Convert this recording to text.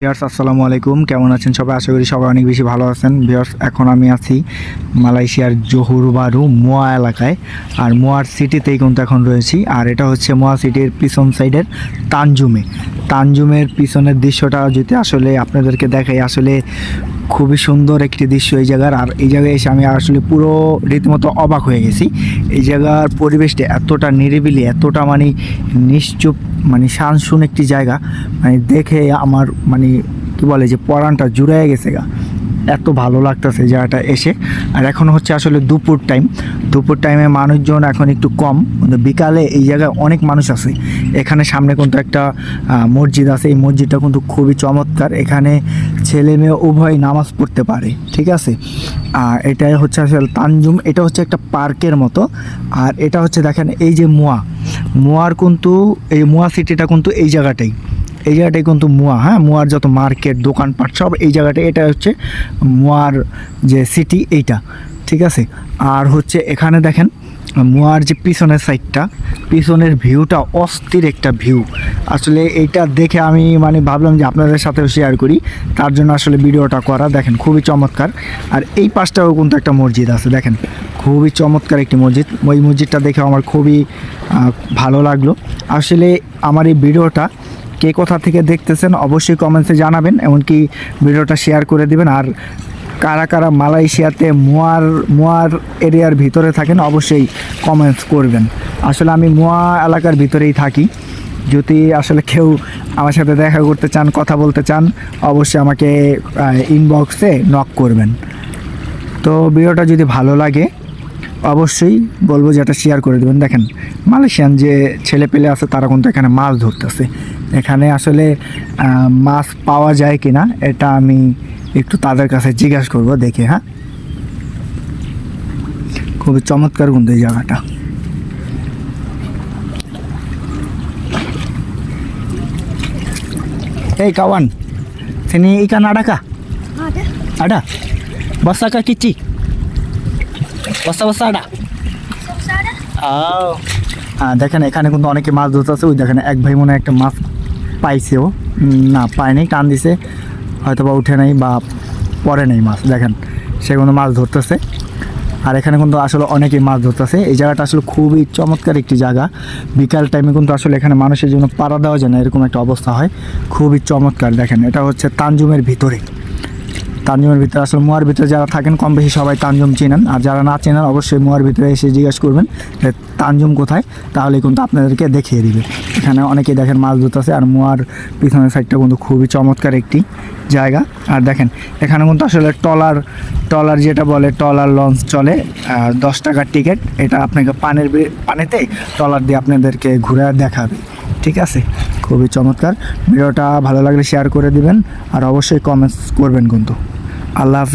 Viewers আসসালামু আলাইকুম, কেমন আছেন সবাই? আশা করি সবাই অনেক বেশি ভালো আছেন। ভিউয়ার্স, এখন আমি আছি মালয়েশিয়ার জোহর বারু মোয়া এলাকায়, আর মোয়ার সিটিতেই কিন্তু এখন রয়েছি। আর এটা হচ্ছে মোয়া সিটির পিছন সাইডের তানজুমের পিছনের দৃশ্যটা যদি আসলে আপনাদেরকে দেখাই, আসলে খুবই সুন্দর একটি দৃশ্য এই জায়গার। আর এই জায়গায় এসে আমি আসলে পুরো রীতিমতো অবাক হয়ে গেছি। এই জায়গার পরিবেশটা এতটা নিরিবিলি, এতটা নিশ্চুপ, শানসুন একটি জায়গা, দেখে আমার কি বলে যে পরাণটা জুড়ে গেছে গা, এত ভালো লাগতেছে জায়গাটা এসে। আর এখন হচ্ছে আসলে দুপুর টাইমে মানুষজন এখন একটু কম, কিন্তু বিকালে এই জায়গায় অনেক মানুষ আছে। এখানে সামনে কিন্তু একটা মসজিদ আছে, এই মসজিদটা কিন্তু খুবই চমৎকার। এখানে ছেলে মেয়ে উভয় নামাজ পড়তে পারে, ঠিক আছে। আর এটাই হচ্ছে আসলে তানজুম, এটা হচ্ছে একটা পার্কের মতো। আর এটা হচ্ছে দেখেন এই যে মোয়ার কিন্তু এই মোয়া সিটিটা কিন্তু এই জায়গাটাই কিন্তু মোয়া, হ্যাঁ, মোয়ার যত মার্কেট দোকানপাট সব এই জায়গাটায়। এটা হচ্ছে মোয়ার যে সিটি এইটা, ঠিক আছে। আর হচ্ছে এখানে দেখেন মোয়ার যে পিছনের সাইডটা, পিছনের ভিউটা অস্থির একটা ভিউ। আসলে এইটা দেখে আমি ভাবলাম যে আপনাদের সাথেও শেয়ার করি, তার জন্য আসলে ভিডিওটা করা। দেখেন খুবই চমৎকার। আর এই পাশটাও কিন্তু একটা মসজিদ আছে, দেখেন খুবই চমৎকার একটি মসজিদ। ওই মসজিদটা দেখে আমার খুবই ভালো লাগলো। আসলে আমার এই ভিডিওটা কে কোথা থেকে দেখতেছেন অবশ্যই কমেন্টসে জানাবেন, এমনকি ভিডিওটা শেয়ার করে দিবেন। আর কারা কারা মালয়েশিয়াতে মোয়ার এরিয়ার ভিতরে থাকেন অবশ্যই কমেন্টস করবেন। আসলে আমি মোয়া এলাকার ভিতরেই থাকি। যদি আসলে কেউ আমার সাথে দেখা করতে চান, কথা বলতে চান, অবশ্যই আমাকে ইনবক্সে নক করবেন। তো ভিডিওটা যদি ভালো লাগে অবশ্যই বলবো যে এটা শেয়ার করে দেবেন। দেখেন মালয়েশিয়ান যে ছেলে পেলে আছে তারা কিন্তু এখানে মাছ ধরতেছে। এখানে আসলে মাছ পাওয়া যায় কিনা এটা আমি একটু তাদের কাছে জিজ্ঞাসা করবো, দেখে। হ্যাঁ, খুবই চমৎকার কিন্তু এই জায়গাটা। এই kawan, sini ikan ada kah? Ada. Basah kah kicik? Basah ada? হ্যাঁ, দেখেন এখানে কিন্তু অনেকে মাছ ধরতেছে। ওই দেখেন এক ভাই মনে একটা মাছ পাইছেও, না পায়নি, টান দিছে, হয়তো বা উঠে নাই বা পরে নেই মাছ। দেখেন সে কিন্তু মাছ ধরতেছে। আর এখানে কিন্তু আসলে অনেকেই মাছ ধরতেছে। এই জায়গাটা আসলে খুবই চমৎকার একটি জায়গা। বিকাল টাইমে কিন্তু আসলে এখানে মানুষের জন্য পাড়া দেওয়া যায় না, এরকম একটা অবস্থা হয়। খুবই চমৎকার। দেখেন এটা হচ্ছে তানজুমের ভিতরে আসলে মোয়ার ভিতরে যারা থাকেন কম বেশি সবাই তানজুম চেনেন। আর যারা না চেনেন অবশ্যই মোয়ার ভিতরে এসে জিজ্ঞাসা করবেন যে তানজুম কোথায়, তাহলে কিন্তু আপনাদেরকে দেখিয়ে দিবে। এখানে অনেকেই দেখেন মাছ ধরতেছে। আর মোয়ার পিছনের সাইডটা কিন্তু খুবই চমৎকার একটি জায়গা। আর দেখেন এখানে কিন্তু আসলে ট্রলার যেটা বলে, ট্রলার লঞ্চ চলে, 10 টাকার টিকিট। এটা আপনাকে পানিতে ট্রলার দিয়ে আপনাদেরকে ঘুরে দেখাবে, ঠিক আছে। খুবই চমৎকার। ভিডিওটা ভালো লাগলে শেয়ার করে দিবেন, আর অবশ্যই কমেন্টস করবেন কিন্তু। আল্লাহ হাফেজ।